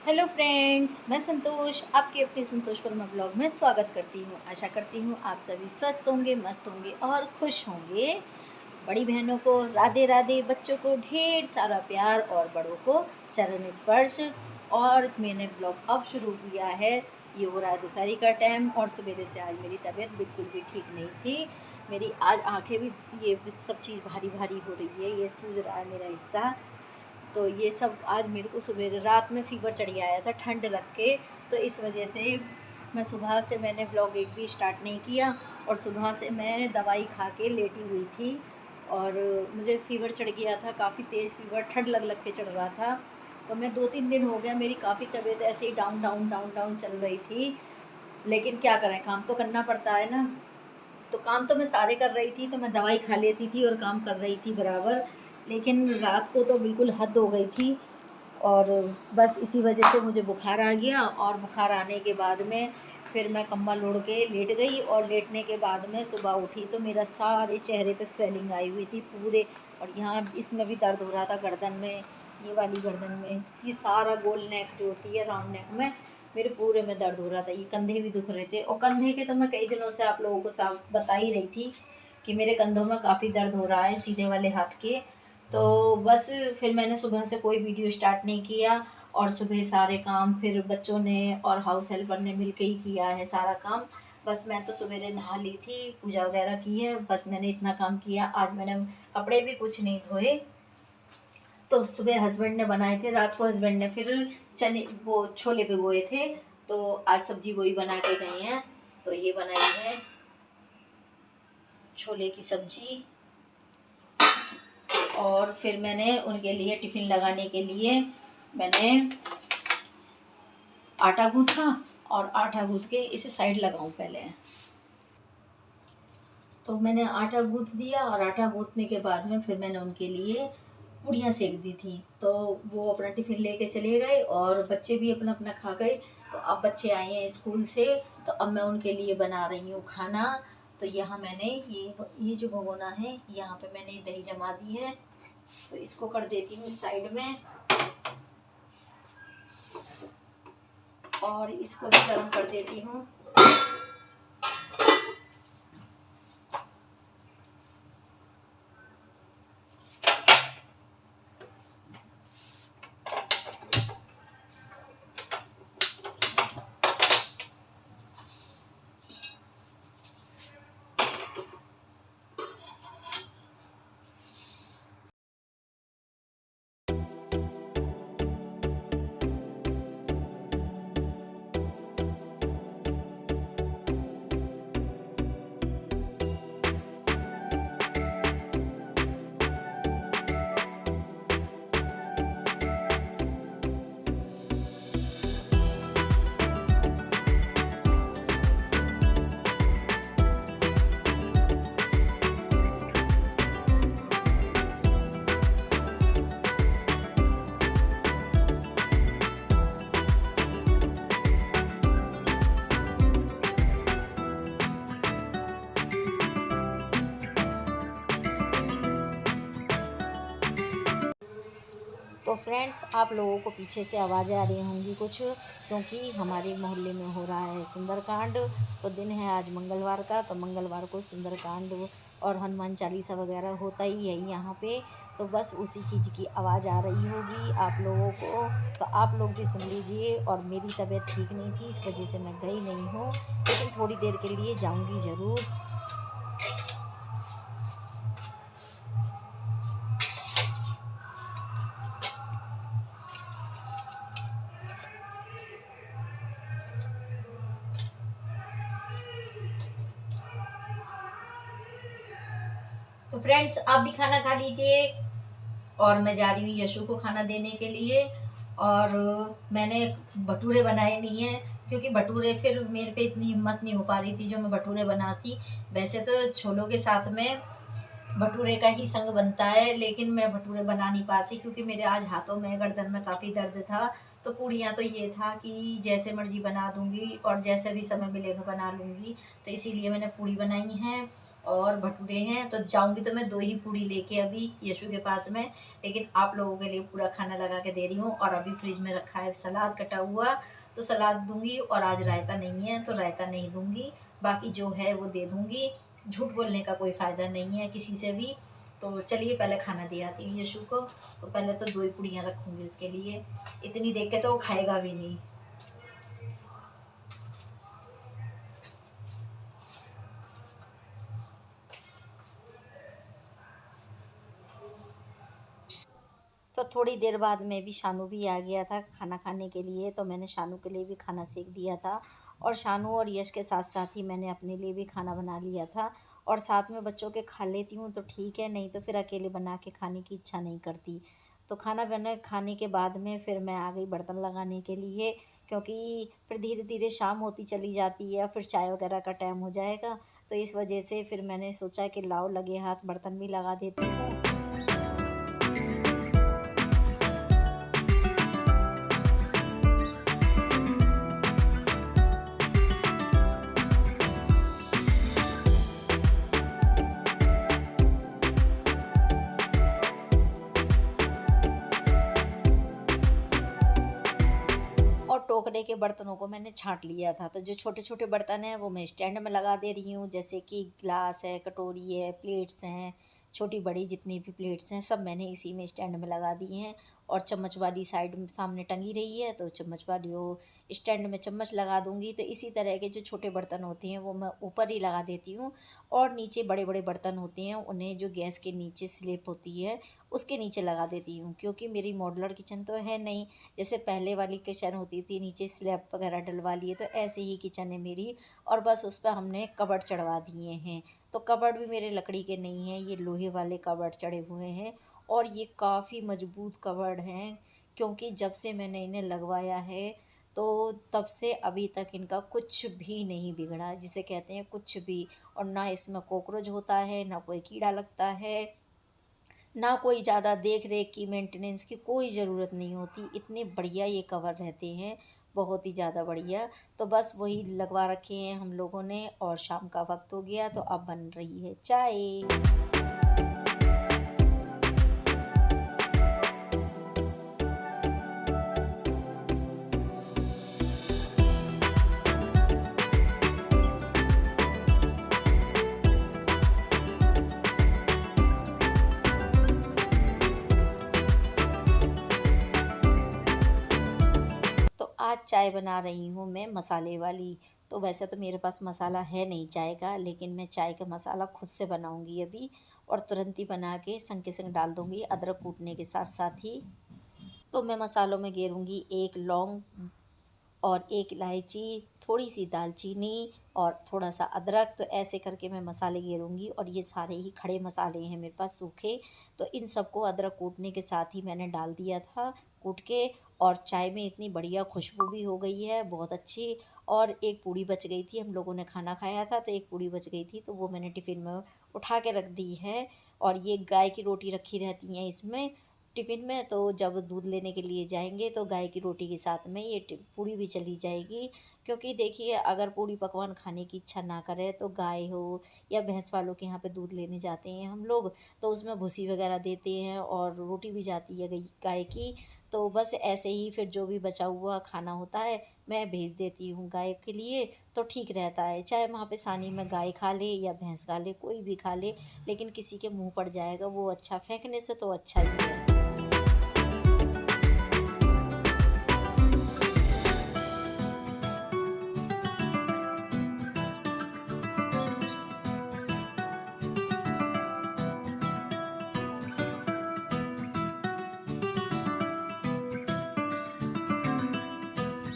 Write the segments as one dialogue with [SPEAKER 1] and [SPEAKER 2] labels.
[SPEAKER 1] Hello friends, मैं संतोष आपके अपने संतोष वर्मा ब्लॉग में स्वागत करती हूँ। आशा करती हूँ आप सभी स्वस्थ होंगे, मस्त होंगे और खुश होंगे। बड़ी बहनों को राधे राधे, बच्चों को ढेर सारा प्यार और बड़ों को चरण स्पर्श। और मैंने ब्लॉग अब शुरू किया है। ये हो रहा है दोपहर का टाइम और सवेरे से आज मेरी तबीयत बिल्कुल भी ठीक नहीं थी। मेरी आज आंखें भी ये सब चीज़ भारी भारी हो रही है, ये सूज रहा है मेरा हिस्सा। तो ये सब आज मेरे को सुबह रात में फ़ीवर चढ़ आया था ठंड लग के। तो इस वजह से मैं सुबह से मैंने ब्लॉग एक भी स्टार्ट नहीं किया और सुबह से मैं दवाई खा के लेटी हुई थी। और मुझे फ़ीवर चढ़ गया था, काफ़ी तेज़ फ़ीवर ठंड लग लग के चढ़ रहा था। तो मैं 2-3 दिन हो गया, मेरी काफ़ी तबीयत ऐसे ही डाउन डाउन डाउन डाउन चल रही थी। लेकिन क्या करें, काम तो करना पड़ता है ना। तो काम तो मैं सारे कर रही थी, तो मैं दवाई खा लेती थी और काम कर रही थी बराबर। लेकिन रात को तो बिल्कुल हद हो गई थी और बस इसी वजह से मुझे बुखार आ गया। और बुखार आने के बाद में फिर मैं कंबल ओढ़ के लेट गई और लेटने के बाद में सुबह उठी तो मेरा सारे चेहरे पे स्वेलिंग आई हुई थी पूरे। और यहाँ इसमें भी दर्द हो रहा था, गर्दन में, ये वाली गर्दन में, ये सारा गोल नेक जो होती है राउंड नेक में, मेरे पूरे में दर्द हो रहा था। ये कंधे भी दुख रहे थे और कंधे के तो मैं कई दिनों से आप लोगों को साफ बता ही रही थी कि मेरे कंधों में काफ़ी दर्द हो रहा है, सीधे वाले हाथ के। तो बस फिर मैंने सुबह से कोई वीडियो स्टार्ट नहीं किया और सुबह सारे काम फिर बच्चों ने और हाउस हेल्पर ने मिल के ही किया है सारा काम। बस मैं तो सवेरे नहा ली थी, पूजा वगैरह की है, बस मैंने इतना काम किया। आज मैंने कपड़े भी कुछ नहीं धोए। तो सुबह हस्बैंड ने बनाए थे, रात को हस्बैंड ने फिर चने वो छोले भिगोए थे। तो आज सब्जी वही बना के गए हैं। तो ये बनाई है छोले की सब्जी। और फिर मैंने उनके लिए टिफ़िन लगाने के लिए मैंने आटा गूँथा और आटा गूँथ के इसे साइड लगाऊं पहले। तो मैंने आटा गूँथ दिया और आटा गूँथने के बाद में फिर मैंने उनके लिए पूड़ियाँ सेक दी थी। तो वो अपना टिफ़िन लेके चले गए और बच्चे भी अपना अपना खा गए। तो अब बच्चे आए हैं स्कूल से, तो अब मैं उनके लिए बना रही हूँ खाना। तो यहाँ मैंने ये जो भगोना है, यहाँ पे मैंने दही जमा दी है, तो इसको कर देती हूँ साइड में और इसको भी गर्म कर देती हूँ। तो फ्रेंड्स, आप लोगों को पीछे से आवाज़ें आ रही होंगी कुछ, क्योंकि हमारे मोहल्ले में हो रहा है सुंदरकांड। तो दिन है आज मंगलवार का, तो मंगलवार को सुंदरकांड और हनुमान चालीसा वगैरह होता ही है यहाँ पे। तो बस उसी चीज़ की आवाज़ आ रही होगी आप लोगों को, तो आप लोग भी सुन लीजिए। और मेरी तबीयत ठीक नहीं थी, इस वजह से मैं गई नहीं हूँ, लेकिन थोड़ी देर के लिए जाऊँगी ज़रूर। तो फ्रेंड्स, आप भी खाना खा लीजिए और मैं जा रही हूँ यशु को खाना देने के लिए। और मैंने भटूरे बनाए नहीं हैं, क्योंकि भटूरे फिर मेरे पे इतनी हिम्मत नहीं हो पा रही थी जो मैं भटूरे बनाती। वैसे तो छोलों के साथ में भटूरे का ही संग बनता है, लेकिन मैं भटूरे बना नहीं पाती क्योंकि मेरे आज हाथों में, गर्दन में काफ़ी दर्द था। तो पूड़ियाँ तो ये था कि जैसे मर्जी बना दूँगी और जैसे भी समय मिलेगा बना लूँगी, तो इसीलिए मैंने पूड़ी बनाई हैं। और भटूरे हैं। तो जाऊँगी तो मैं 2 ही पूड़ी लेके अभी यशु के पास में, लेकिन आप लोगों के लिए पूरा खाना लगा के दे रही हूँ। और अभी फ्रिज में रखा है सलाद कटा हुआ, तो सलाद दूँगी। और आज रायता नहीं है तो रायता नहीं दूँगी, बाकी जो है वो दे दूँगी। झूठ बोलने का कोई फ़ायदा नहीं है किसी से भी। तो चलिए पहले खाना दे आती हूँ यशु को। तो पहले तो 2 ही पूड़ियाँ रखूँगी उसके लिए, इतनी देख के तो वो खाएगा भी नहीं। तो थोड़ी देर बाद में भी शानू भी आ गया था खाना खाने के लिए, तो मैंने शानू के लिए भी खाना सेक दिया था। और शानू और यश के साथ साथ ही मैंने अपने लिए भी खाना बना लिया था। और साथ में बच्चों के खा लेती हूँ तो ठीक है, नहीं तो फिर अकेले बना के खाने की इच्छा नहीं करती। तो खाना बना खाने के बाद में फिर मैं आ गई बर्तन लगाने के लिए, क्योंकि फिर धीरे धीरे शाम होती चली जाती है, फिर चाय वगैरह का टाइम हो जाएगा। तो इस वजह से फिर मैंने सोचा कि लाओ लगे हाथ बर्तन भी लगा देती हूँ। और टोकरे के बर्तनों को मैंने छाँट लिया था। तो जो छोटे-छोटे बर्तन हैं वो मैं स्टैंड में लगा दे रही हूँ, जैसे कि ग्लास है, कटोरी है, प्लेट्स हैं, छोटी-बड़ी जितनी भी प्लेट्स हैं सब मैंने इसी में स्टैंड में लगा दी हैं। और चम्मच वाली साइड में सामने टंगी रही है, तो चम्मच वाली वो स्टैंड में चम्मच लगा दूँगी। तो इसी तरह के जो छोटे बर्तन होते हैं वो मैं ऊपर ही लगा देती हूँ। और नीचे बड़े-बड़े बर्तन होते हैं उन्हें जो गैस के नीचे स्लैब होती है उसके नीचे लगा देती हूँ, क्योंकि मेरी मॉड्यूलर किचन तो है नहीं। जैसे पहले वाली किचन होती थी नीचे स्लैब वगैरह डलवा लिए, तो ऐसे ही किचन है मेरी। और बस उस पर हमने कबर्ड चढ़वा दिए हैं। तो कबर्ड भी मेरे लकड़ी के नहीं हैं, ये लोहे वाले कबर्ड चढ़े हुए हैं। और ये काफ़ी मजबूत कबर्ड हैं, क्योंकि जब से मैंने इन्हें लगवाया है तो तब से अभी तक इनका कुछ भी नहीं बिगड़ा, जिसे कहते हैं कुछ भी। और ना इसमें कॉकरोच होता है, ना कोई कीड़ा लगता है, ना कोई ज़्यादा देख रेख की मेंटेनेंस की कोई ज़रूरत नहीं होती। इतने बढ़िया ये कवर रहते हैं, बहुत ही ज़्यादा बढ़िया। तो बस वही लगवा रखे हैं हम लोगों ने। और शाम का वक्त हो गया तो अब बन रही है चाय। तो आज चाय बना रही हूँ मैं मसाले वाली। तो वैसे तो मेरे पास मसाला है नहीं चाय का, लेकिन मैं चाय का मसाला खुद से बनाऊँगी अभी। और तुरंत ही बना के संग के संग डाल दूँगी अदरक कूटने के साथ साथ ही। तो मैं मसालों में गेरूँगी 1 लौंग और 1 इलायची, थोड़ी-सी दालचीनी और थोड़ा-सा अदरक। तो ऐसे करके मैं मसाले गेरूँगी। और ये सारे ही खड़े मसाले हैं मेरे पास सूखे। तो इन सबको अदरक कूटने के साथ ही मैंने डाल दिया था कूट के। और चाय में इतनी बढ़िया खुशबू भी हो गई है, बहुत अच्छी। और एक पूड़ी बच गई थी, हम लोगों ने खाना खाया था तो एक पूड़ी बच गई थी, तो वो मैंने टिफ़िन में उठा के रख दी है। और ये गाय की रोटी रखी रहती हैं इसमें टिफ़िन में, तो जब दूध लेने के लिए जाएँगे तो गाय की रोटी के साथ में ये पूड़ी भी चली जाएगी। क्योंकि देखिए अगर पूड़ी पकवान खाने की इच्छा ना करे तो गाय हो या भैंस वालों के यहाँ पे दूध लेने जाते हैं हम लोग, तो उसमें भूसी वगैरह देते हैं और रोटी भी जाती है गाय की। तो बस ऐसे ही फिर जो भी बचा हुआ खाना होता है मैं भेज देती हूँ गाय के लिए, तो ठीक रहता है। चाहे वहाँ पे सानी में गाय खा ले या भैंस खा ले, कोई भी खा ले, लेकिन किसी के मुँह पड़ जाएगा वो अच्छा, फेंकने से तो अच्छा ही है।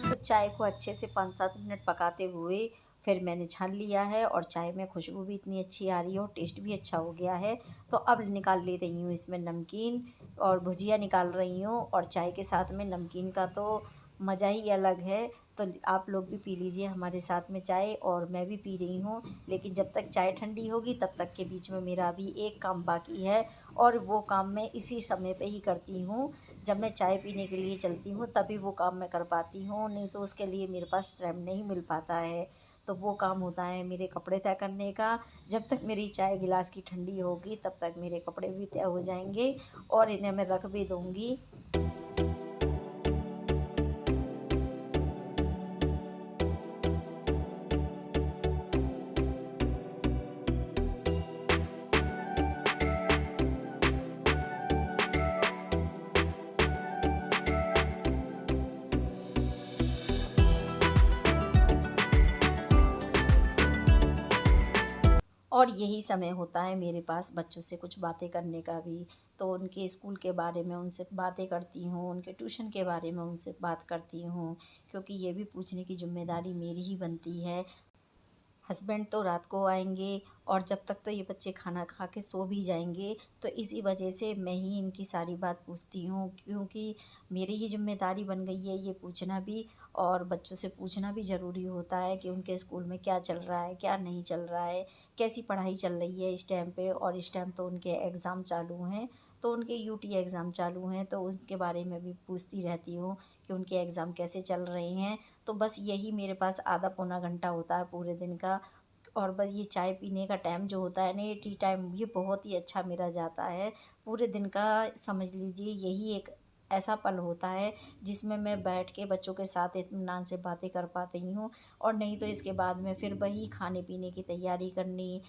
[SPEAKER 1] तो चाय को अच्छे से 5-7 मिनट पकाते हुए फिर मैंने छान लिया है। और चाय में खुशबू भी इतनी अच्छी आ रही है और टेस्ट भी अच्छा हो गया है। तो अब निकाल ले रही हूँ इसमें नमकीन और भुजिया निकाल रही हूँ। और चाय के साथ में नमकीन का तो मज़ा ही अलग है। तो आप लोग भी पी लीजिए हमारे साथ में चाय, और मैं भी पी रही हूँ। लेकिन जब तक चाय ठंडी होगी तब तक के बीच में मेरा अभी एक काम बाकी है, और वो काम मैं इसी समय पे ही करती हूँ। जब मैं चाय पीने के लिए चलती हूँ तभी वो काम मैं कर पाती हूँ, नहीं तो उसके लिए मेरे पास टाइम नहीं मिल पाता है। तो वो काम होता है मेरे कपड़े तय करने का। जब तक मेरी चाय गिलास की ठंडी होगी तब तक मेरे कपड़े भी तय हो जाएंगे और इन्हें मैं रख भी दूँगी। और यही समय होता है मेरे पास बच्चों से कुछ बातें करने का भी। तो उनके स्कूल के बारे में उनसे बातें करती हूँ, उनके ट्यूशन के बारे में उनसे बात करती हूँ, क्योंकि ये भी पूछने की ज़िम्मेदारी मेरी ही बनती है। हस्बैंड तो रात को आएंगे और जब तक तो ये बच्चे खाना खा के सो भी जाएंगे, तो इसी वजह से मैं ही इनकी सारी बात पूछती हूँ, क्योंकि मेरी ही जिम्मेदारी बन गई है ये पूछना भी। और बच्चों से पूछना भी ज़रूरी होता है कि उनके स्कूल में क्या चल रहा है, क्या नहीं चल रहा है, कैसी पढ़ाई चल रही है इस टाइम पे। और इस टाइम तो उनके एग्ज़ाम चालू हैं, तो उनके यूटी एग्ज़ाम चालू हैं, तो उनके बारे में भी पूछती रहती हूँ कि उनके एग्ज़ाम कैसे चल रहे हैं। तो बस यही मेरे पास आधा पौना घंटा होता है पूरे दिन का। और बस ये चाय पीने का टाइम जो होता है ना, ये टी टाइम, ये बहुत ही अच्छा मेरा जाता है। पूरे दिन का समझ लीजिए यही एक ऐसा पल होता है जिसमें मैं बैठ के बच्चों के साथ इत्मीनान से बातें कर पाती हूँ। और नहीं तो इसके बाद में फिर वही खाने पीने की तैयारी करनी,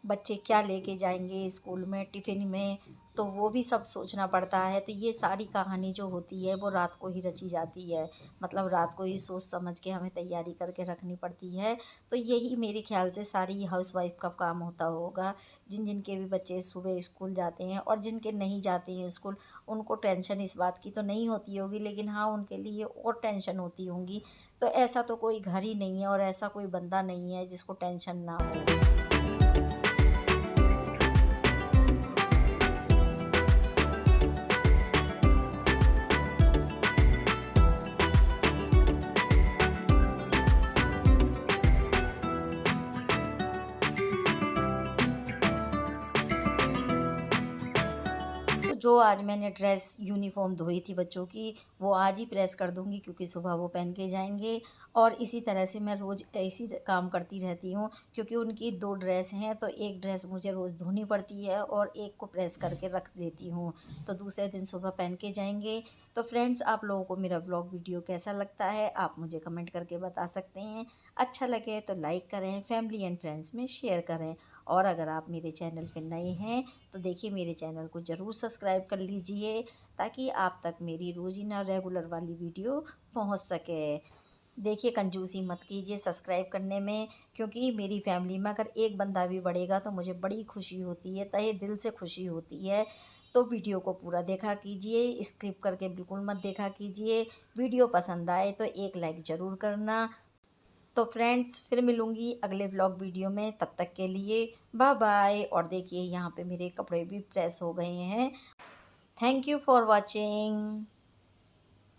[SPEAKER 1] बच्चे क्या लेके जाएंगे स्कूल में टिफ़िन में, तो वो भी सब सोचना पड़ता है। तो ये सारी कहानी जो होती है वो रात को ही रची जाती है, मतलब रात को ही सोच समझ के हमें तैयारी करके रखनी पड़ती है। तो यही मेरे ख्याल से सारी हाउसवाइफ का काम होता होगा। जिन जिन के भी बच्चे सुबह स्कूल जाते हैं और जिनके नहीं जाते हैं स्कूल, उनको टेंशन इस बात की तो नहीं होती होगी, लेकिन हाँ उनके लिए और टेंशन होती होंगी। तो ऐसा तो कोई घर ही नहीं है और ऐसा कोई बंदा नहीं है जिसको टेंशन ना हो। तो जो आज मैंने ड्रेस यूनिफ़ॉर्म धोई थी बच्चों की, वो आज ही प्रेस कर दूँगी, क्योंकि सुबह वो पहन के जाएँगे। और इसी तरह से मैं रोज़ इसी काम करती रहती हूँ, क्योंकि उनकी 2 ड्रेस हैं, तो एक ड्रेस मुझे रोज़ धोनी पड़ती है और एक को प्रेस करके रख देती हूँ, तो दूसरे दिन सुबह पहन के जाएँगे। तो फ्रेंड्स, आप लोगों को मेरा व्लॉग वीडियो कैसा लगता है, आप मुझे कमेंट करके बता सकते हैं। अच्छा लगे तो लाइक करें, फैमिली एंड फ्रेंड्स में शेयर करें। और अगर आप मेरे चैनल पे नए हैं तो देखिए मेरे चैनल को ज़रूर सब्सक्राइब कर लीजिए, ताकि आप तक मेरी रोज़ाना रेगुलर वाली वीडियो पहुंच सके। देखिए कंजूसी मत कीजिए सब्सक्राइब करने में, क्योंकि मेरी फैमिली में अगर एक बंदा भी बढ़ेगा तो मुझे बड़ी खुशी होती है, तहे दिल से खुशी होती है। तो वीडियो को पूरा देखा कीजिए, स्किप करके बिल्कुल मत देखा कीजिए। वीडियो पसंद आए तो एक लाइक ज़रूर करना। तो फ्रेंड्स, फिर मिलूँगी अगले व्लॉग वीडियो में, तब तक के लिए बाय बाय। और देखिए यहाँ पे मेरे कपड़े भी प्रेस हो गए हैं। Thank you for watching.